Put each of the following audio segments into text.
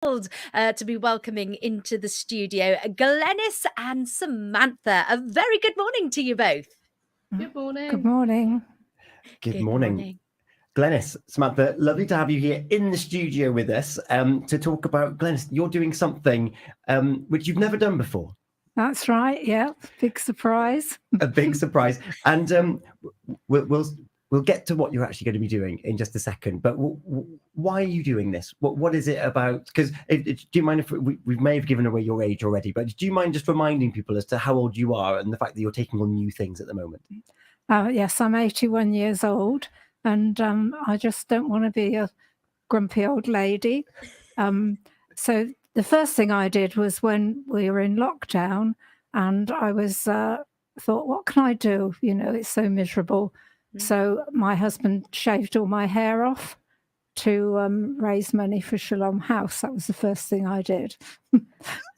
To be welcoming into the studio Glenys and Samantha. A very good morning to you both. Good morning. Good morning. Good morning. Glenys, Samantha, lovely to have you here in the studio with us to talk about, Glenys, you're doing something which you've never done before. That's right, yeah, big surprise. A big surprise. And we'll get to what you're actually going to be doing in just a second. But why are you doing this? What is it about? Because do you mind if we may have given away your age already, but do you mind just reminding people as to how old you are and the fact that you're taking on new things at the moment? Yes, I'm 81 years old, and I just don't want to be a grumpy old lady. So the first thing I did was when we were in lockdown, and I was thought, what can I do? You know, it's so miserable. So my husband shaved all my hair off to raise money for Shalom House. That was the first thing I did.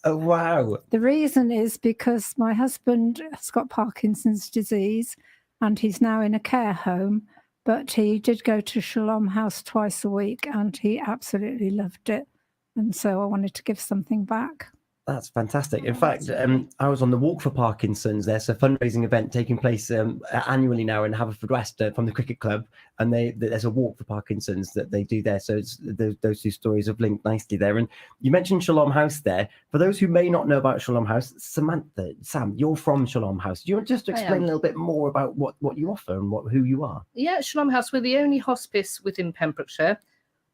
Oh, wow. The reason is because my husband has got Parkinson's disease and he's now in a care home, but he did go to Shalom House twice a week and he absolutely loved it. And so I wanted to give something back. That's fantastic. In fact, I was on the Walk for Parkinson's. There's a fundraising event taking place annually now in Haverfordwest from the cricket club, and there's a Walk for Parkinson's that they do there. So it's, those two stories have linked nicely there. And you mentioned Shalom House there. For those who may not know about Shalom House, Samantha, Sam, you're from Shalom House. Do you want just to explain a little bit more about what you offer and who you are? Yeah, Shalom House, we're the only hospice within Pembrokeshire.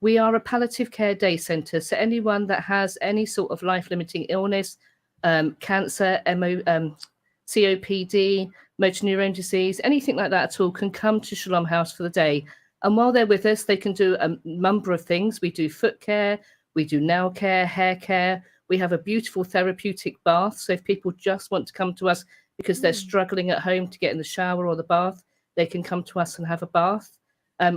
We are a palliative care day centre, so anyone that has any sort of life-limiting illness, cancer, COPD, motor neurone disease, anything like that at all can come to Shalom House for the day. And while they're with us, they can do a number of things. We do foot care, we do nail care, hair care. We have a beautiful therapeutic bath. So if people just want to come to us because they're struggling at home to get in the shower or the bath, they can come to us and have a bath.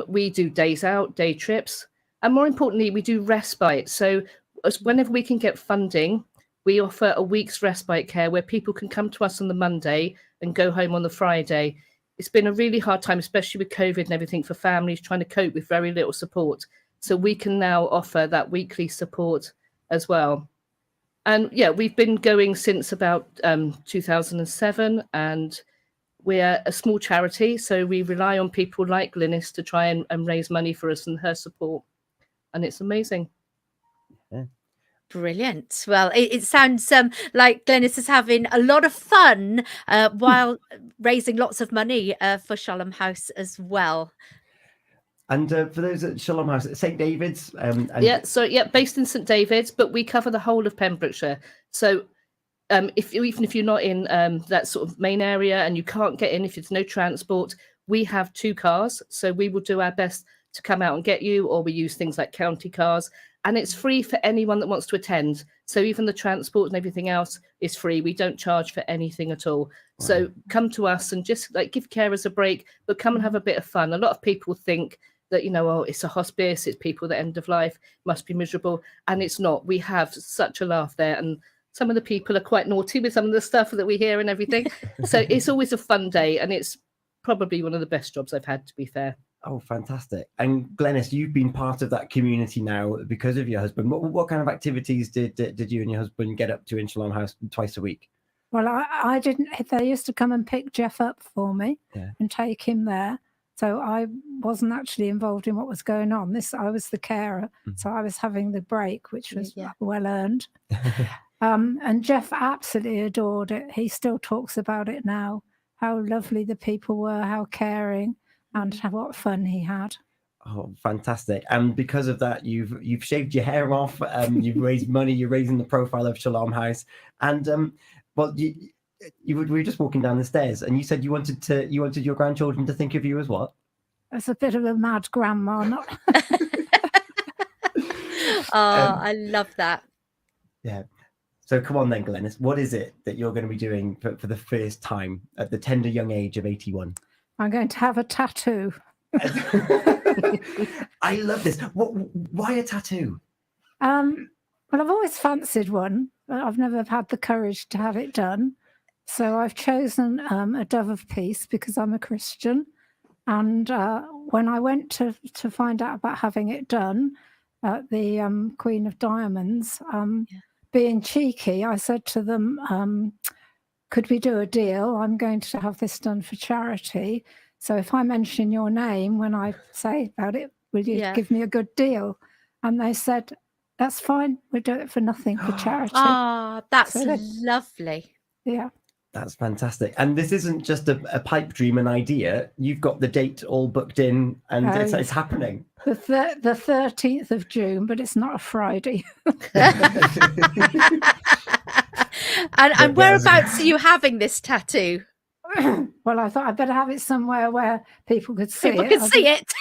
We do days out, day trips. And more importantly, we do respite. So whenever we can get funding, we offer a week's respite care where people can come to us on the Monday and go home on the Friday. It's been a really hard time, especially with COVID and everything, for families trying to cope with very little support. So we can now offer that weekly support as well. And yeah, we've been going since about 2007, and we're a small charity. So we rely on people like Glenys to try and raise money for us and her support. And it's amazing. Yeah. Brilliant. Well, it sounds like Glenys is having a lot of fun while raising lots of money for Shalom House as well. And for those at Shalom House, St. David's. Based in St. David's, but we cover the whole of Pembrokeshire. So even if you're not in that sort of main area and you can't get in, if there's no transport, we have 2 cars. So we will do our best to come out and get you, or we use things like county cars, and it's free for anyone that wants to attend. So even the transport and everything else is free. We don't charge for anything at all. Wow. So come to us and just like give carers a break, but come and have a bit of fun. A lot of people think that, it's a hospice, it's people that end of life, must be miserable, and it's not. We have such a laugh there, and some of the people are quite naughty with some of the stuff that we hear and everything. So it's always a fun day, and it's probably one of the best jobs I've had, to be fair. Oh, fantastic. And Glenys, you've been part of that community now because of your husband. What kind of activities did you and your husband get up to in Shalom House twice a week? Well, I didn't. They used to come and pick Jeff up for me and take him there. So I wasn't actually involved in what was going on. I was the carer. So I was having the break, which was well earned. And Jeff absolutely adored it. He still talks about it now, how lovely the people were, how caring, and what fun he had. Oh, fantastic. And because of that, you've shaved your hair off, you've raised money, you're raising the profile of Shalom House. And you were just walking down the stairs and you said you wanted your grandchildren to think of you as what? As a bit of a mad grandma. I love that. Yeah. So come on then, Glenys, what is it that you're going to be doing for the first time at the tender young age of 81? I'm going to have a tattoo. I love this. Why a tattoo? Well, I've always fancied one, but I've never had the courage to have it done. So I've chosen a dove of peace because I'm a Christian. And when I went to find out about having it done, the Queen of Diamonds, being cheeky, I said to them, could we do a deal? I'm going to have this done for charity. So if I mention your name when I say about it, will you give me a good deal? And they said, that's fine. We'll do it for nothing for charity. Ah, that's So lovely. Yeah. That's fantastic. And this isn't just a pipe dream, an idea. You've got the date all booked in, and it's happening. The 13th of June, but it's not a Friday. And whereabouts are you having this tattoo? Well, I thought I'd better have it somewhere where people could see it. People could see it.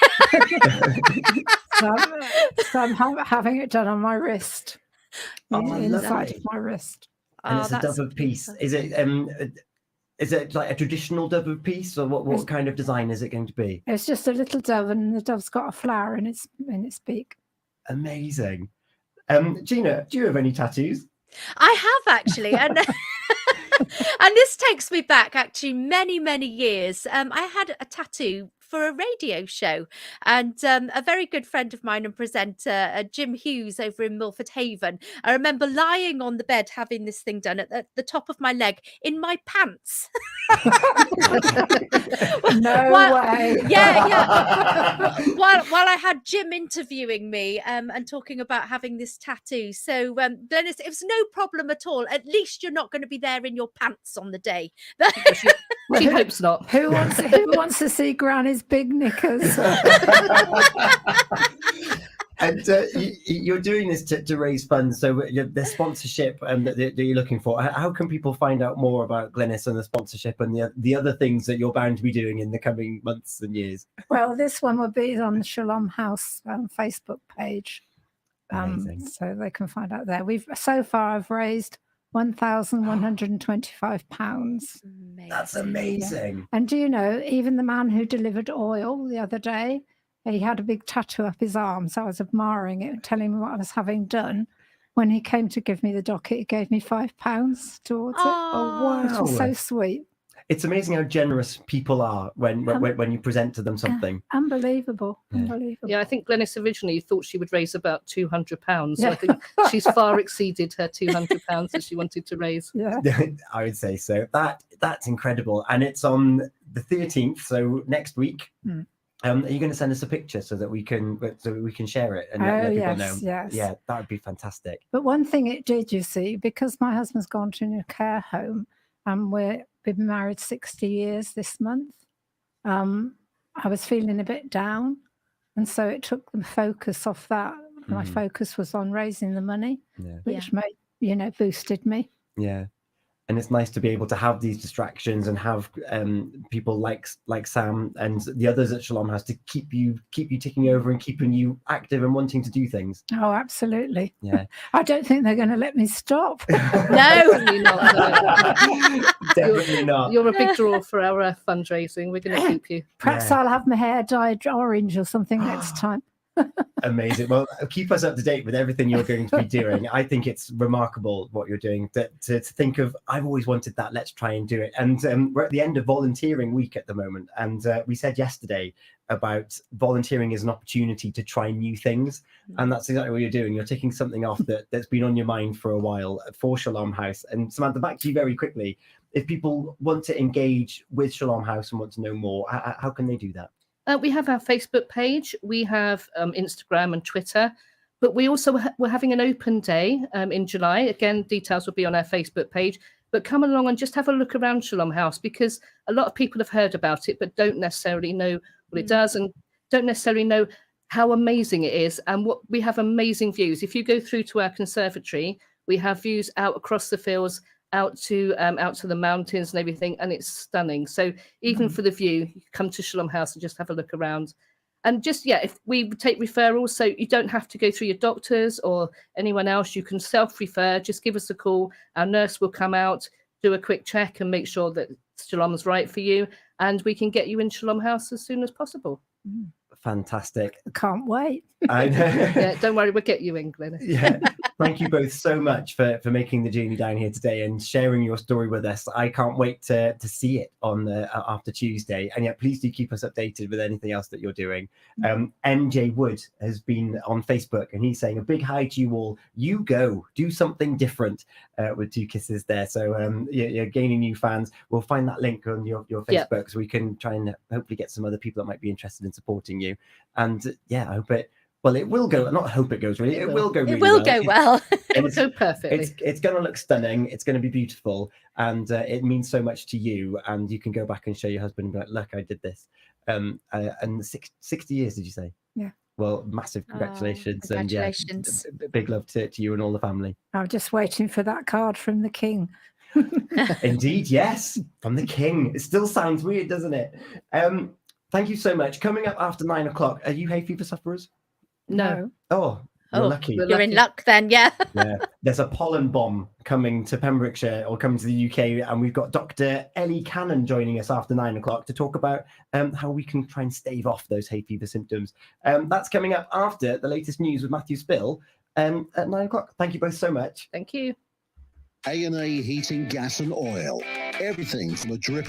So I'm having it done on my wrist, inside of my wrist. And it's a dove of peace. Is it like a traditional dove of peace, or what kind of design is it going to be? It's just a little dove, and the dove's got a flower in its beak. Amazing. Gina, do you have any tattoos? I have actually, and and this takes me back actually many years. I had a tattoo for a radio show, and a very good friend of mine and presenter, Jim Hughes over in Milford Haven. I remember lying on the bed having this thing done at the top of my leg in my pants. No way. Yeah. While I had Jim interviewing me and talking about having this tattoo. So Glenys, it was no problem at all. At least you're not going to be there in your pants on the day. She hopes not. Who wants to see Granny's big knickers? And you're doing this to raise funds. So the sponsorship that you're looking for, how can people find out more about Glenys and the sponsorship and the other things that you're bound to be doing in the coming months and years? Well, this one will be on the Shalom House Facebook page. So they can find out there. So far I've raised £1,125. That's amazing. Yeah. And do you know, even the man who delivered oil the other day, he had a big tattoo up his arm. So I was admiring it and telling me what I was having done. When he came to give me the docket, he gave me £5 towards it. Oh, wow. Which was so sweet. It's amazing how generous people are when you present to them something. Unbelievable. Unbelievable. Yeah, I think Glenys originally thought she would raise about £200. So I think she's far exceeded her £200 that she wanted to raise. Yeah. I would say so. That's incredible. And it's on the 13th, so next week. Are you going to send us a picture so that we can share it and let people know? Yes. Yeah, that would be fantastic. But one thing it did, you see, because my husband's gone to a care home, and we've been married 60 years this month, I was feeling a bit down, and so it took the focus off that. My focus was on raising the money, which made, boosted me. Yeah. And it's nice to be able to have these distractions and have people like Sam and the others at Shalom House to keep you ticking over and keeping you active and wanting to do things. Oh, absolutely. Yeah. I don't think they're going to let me stop. No. Definitely not. Definitely not. You're a big draw for our fundraising. We're going to keep you. Perhaps I'll have my hair dyed orange or something next time. Amazing. Well, keep us up to date with everything you're going to be doing. I think it's remarkable what you're doing. To think of, I've always wanted that. Let's try and do it. And we're at the end of volunteering week at the moment. And we said yesterday about volunteering as an opportunity to try new things. And that's exactly what you're doing. You're taking something off that's been on your mind for a while for Shalom House. And Samantha, back to you very quickly. If people want to engage with Shalom House and want to know more, how can they do that? We have our Facebook page, we have Instagram and Twitter, but we also we're having an open day in July. Again, details will be on our Facebook page, but come along and just have a look around Shalom House, because a lot of people have heard about it, but don't necessarily know what it does and don't necessarily know how amazing it is. And what we have amazing views. If you go through to our conservatory, we have views out across the fields, out to the mountains and everything, and it's stunning. So even for the view, you come to Shalom House and just have a look around. And just, if we take referrals, so you don't have to go through your doctors or anyone else, you can self-refer, just give us a call. Our nurse will come out, do a quick check and make sure that Shalom's right for you, and we can get you in Shalom House as soon as possible. Fantastic. Can't wait. I know. Yeah, don't worry, we'll get you in, Glenys. Yeah. Thank you both so much for making the journey down here today and sharing your story with us. I can't wait to see it on after Tuesday. And yeah, please do keep us updated with anything else that you're doing. MJ Wood has been on Facebook and he's saying a big hi to you all. You go, do something different, with 2 kisses there. So you're gaining new fans. We'll find that link on your Facebook so we can try and hopefully get some other people that might be interested in supporting you. And yeah, I hope it. Well, it will go. Not hope it goes really. It will go. Really It will go well. It will go perfectly. It's going to look stunning. It's going to be beautiful, and it means so much to you. And you can go back and show your husband and be like, "Look, I did this." And 60 years, did you say? Yeah. Well, massive congratulations. Congratulations. And yeah, big love to you and all the family. I'm just waiting for that card from the king. Indeed, yes, from the king. It still sounds weird, doesn't it? Thank you so much. Coming up after 9 o'clock, are you hay fever sufferers? No. Oh, you're lucky. You're in luck then, yeah. Yeah, there's a pollen bomb coming to Pembrokeshire or coming to the UK, and we've got Dr. Ellie Cannon joining us after 9 o'clock to talk about how we can try and stave off those hay fever symptoms. That's coming up after the latest news with Matthew Spill at 9 o'clock. Thank you both so much. Thank you. A&A Heating, Gas and Oil. Everything from a dripping